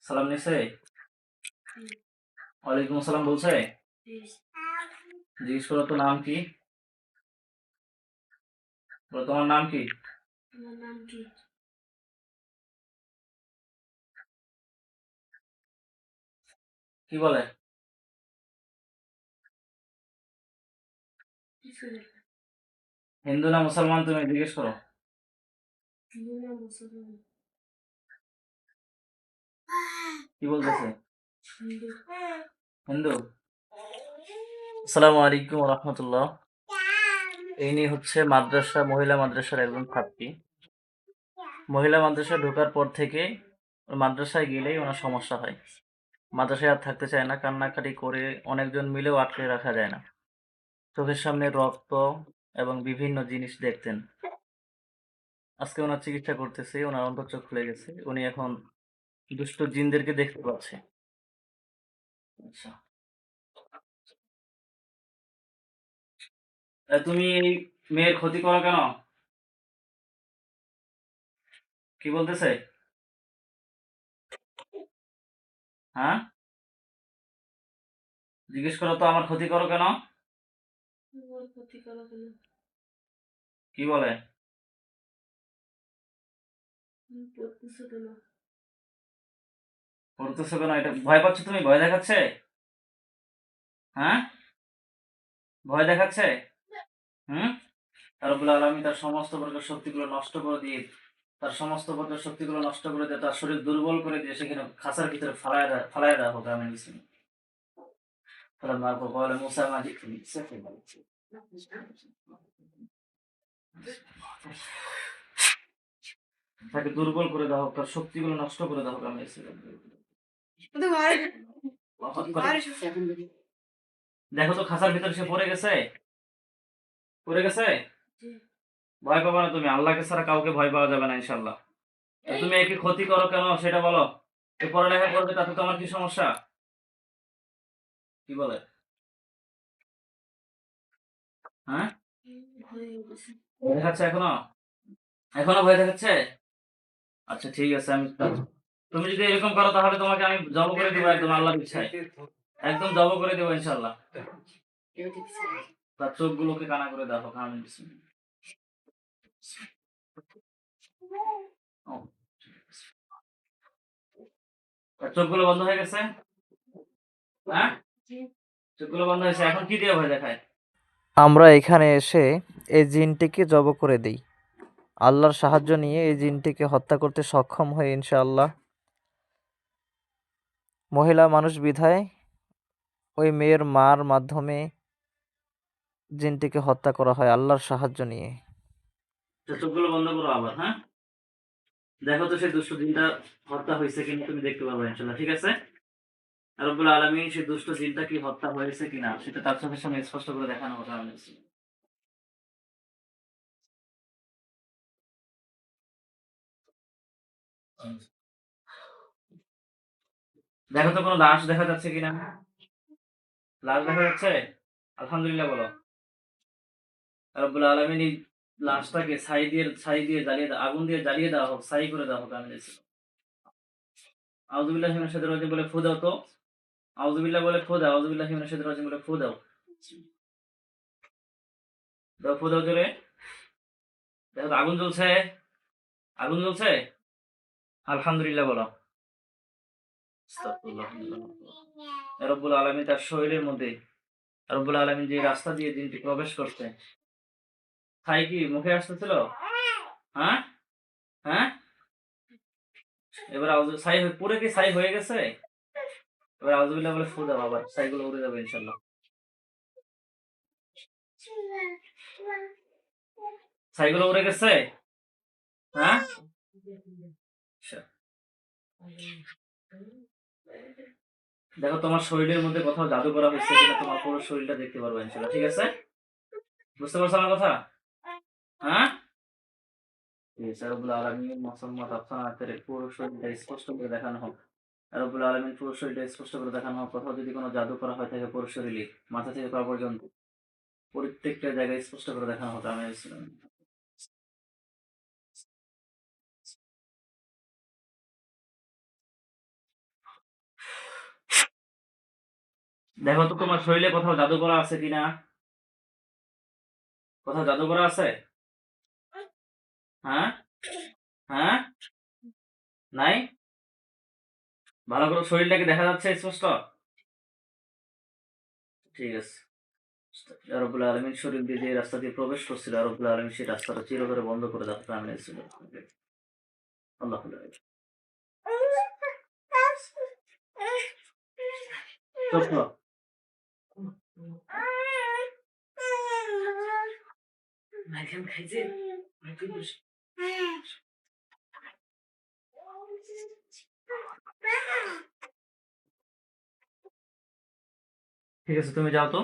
সালাম নিছে? ওয়ালাইকুম আসসালাম বলছে? জিজ্ঞেস করো তো নাম কি? বলো তোমার নাম কি? কি বলে? হিন্দু না মুসলমান তুমি জিজ্ঞেস করো। কি বলতেছে? হিন্দু। আসসালামু আলাইকুম রহমতুল্লাহ। ইনি হচ্ছে মাদ্রাসা, মহিলা মাদ্রাসার একজন ছাত্রী। মহিলা মাদ্রাসায় ঢোকার পর থেকে মাদ্রাসায় গেলেই ওনার সমস্যা হয়। মাদ্রাসায় আর থাকতে চায় না, কান্নাকাটি করে অনেকজন মিলেও আটকে রাখা যায় না। চোখের সামনে রক্ত এবং বিভিন্ন জিনিস দেখতেন। আজকে ওনার চিকিৎসা করতেছি, ওনার অন্তর্চোখ খুলে গেছে, উনি এখন দুষ্ট জিনদেরকে দেখতে পাচ্ছে। আচ্ছা, তুমি এই মেয়ের ক্ষতি করো কেন? কি বলতেছে? হ্যাঁ, জিজ্ঞেস করো তো আমার ক্ষতি করো কেন? কি বলে? করতেছো কেন? এটা ভয় পাচ্ছ তুমি? ভয় দেখাচ্ছে? হ্যাঁ, ভয় দেখাচ্ছে? হুম। রব্বুল আলামিন তার সমস্ত প্রকার শক্তিগুলো নষ্ট করে দিয়ে, তার সমস্ত প্রকার শক্তিগুলো নষ্ট করে দিয়ে, তার শরীর দুর্বল করে দিয়ে সেখানে খাঁচার ভিতরে ফালায় দেওয়া হোক। আমি فلما ألقوا قال موسى ما جئتم بالسحر তাকে দুর্বল করে দেওয়া হোক, তার শক্তিগুলো নষ্ট করে দেওয়া হোক। আমি দেখো তো খাঁচার ভিতরে সে পড়ে গেছে, পড়ে গেছে। ভয় পাবা না তুমি, আল্লাহকে ছাড়া কাউকে ভয় পাওয়া যাবে না ইনশাল্লাহ। তুমি একে ক্ষতি করো কেন সেটা বলো। এ পড়ালেখা করবে, তাতে তোমার কি সমস্যা? কি বলে? হ্যাঁ, ভয় দেখাচ্ছে এখনো? এখনো ভয় দেখাচ্ছে? আচ্ছা ঠিক আছে, আমি তুমি যদি এরকম করো তাহলে তোমাকে আমি জব করে দিব একদম আল্লাহর ইচ্ছায়। একদম জব করে দেবো ইনশাল্লাহ। তার চোখগুলোকে কানা করে দেখো। আমি তার চোখগুলো বন্ধ হয়ে গেছে। হ্যাঁ, চোখগুলো বন্ধ হয়েছে। এখন কি দিয়ে ভয় দেখায়? আমরা এখানে এসে এই জিনটিকে জব করে দিই। আল্লাহর সাহায্য নিয়ে এই জিনটিকে হত্যা করতে সক্ষম হই ইনশাআল্লাহ। মহিলা মানুষ বিধায় ওই মেয়ের মার মাধ্যমে জিনটিকে হত্যা করা হয় আল্লাহর সাহায্য নিয়ে। চোখগুলো বন্ধ করো আবার। হ্যাঁ, দেখো তো সেই দুষ্ট জিনটা হত্যা হয়েছে কিনা, তুমি দেখতে পারবে ইনশাল্লাহ। ঠিক আছে, রব্বুল আলামিন সেই দুষ্ট জিনটা কি হত্যা হয়েছে কিনা সেটা তার চোখের সামনে স্পষ্ট করে দেখানো হবে। আমি দেখো তো কোনো লাশ দেখা যাচ্ছে কিনা। লাশ দেখা যাচ্ছে? আলহামদুলিল্লাহ বলো। রব্বুল আলামিন এই লাশটাকে ছাই দিয়ে জ্বালিয়ে আগুন দিয়ে জ্বালিয়ে দেওয়া হোক, ছাই করে দেওয়া হোক। আমি আউযুবিল্লাহি মিনাশ শাইতানির রাজিম বলে ফু দাও তো। আউযুবিল্লাহ বলে ফু দাও। আউযুবিল্লাহি মিনাশ শাইতানির রাজিম বলে ফু দাও। দাও, ফু দাও জোরে। দেখো তো আগুন জ্বলছে। আগুন জ্বলছে? আলহামদুলিল্লাহ বলো। আস্তাগফিরুল্লাহ। রব্বুল আলামিন তার শরীরের মধ্যে, রব্বুল আলামিন যে রাস্তা দিয়ে দিনটি প্রবেশ করছে, ছাই কি মুখে আসতেছিল? হ্যাঁ, হ্যাঁ। এবার ছাই পুরো কি ছাই হয়ে গেছে? এবার আউযুবিল্লাহ বলে ফু দাও, আবার ছাইগুলো উড়ে যাবে ইনশাআল্লাহ। ছাইগুলো উড়ে গেছে? হ্যাঁ, আচ্ছা। দেখো তোমার শরীরের মধ্যে কোথাও জাদু করা হয়েছে কিনা, তোমার পুরো শরীরটা দেখতে পারবে ইনশাআল্লাহ। ঠিক আছে, বুঝতে পারছো আমার কথা? হ্যাঁ, রব্বুল আলামিন মুসাম্মাত আপনার পুরো শরীরটা স্পষ্ট করে দেখানো হোক। রব্বুল আলামিন পুরো শরীরটা স্পষ্ট করে দেখানো হোক। কোথাও যদি কোনো জাদু করা হয় থাকে পুরো শরীরে, মাথা থেকে পা পর্যন্ত প্রত্যেকটা জায়গায় স্পষ্ট করে দেখানো হোক। আমি দেখো তো তোমার শরীরে কোথাও জাদু করা আছে কিনা। কোথাও জাদু করা আছে? হ্যাঁ, হ্যাঁ, নাই। ভালো করে শরীরটাকে দেখা যাচ্ছে স্পষ্ট? ঠিক আছে। ইয়া রাব্বুল আলামিন শরীর দিয়ে যে রাস্তা দিয়ে প্রবেশ করছিল, ইয়া রাব্বুল আলামিন সেই রাস্তাটা চিরতরে বন্ধ করে দাও। আমিন। আল্লাহ চুপ করো। মাইখান খাইছে? ঠিক আছে, তুমি যাও তো।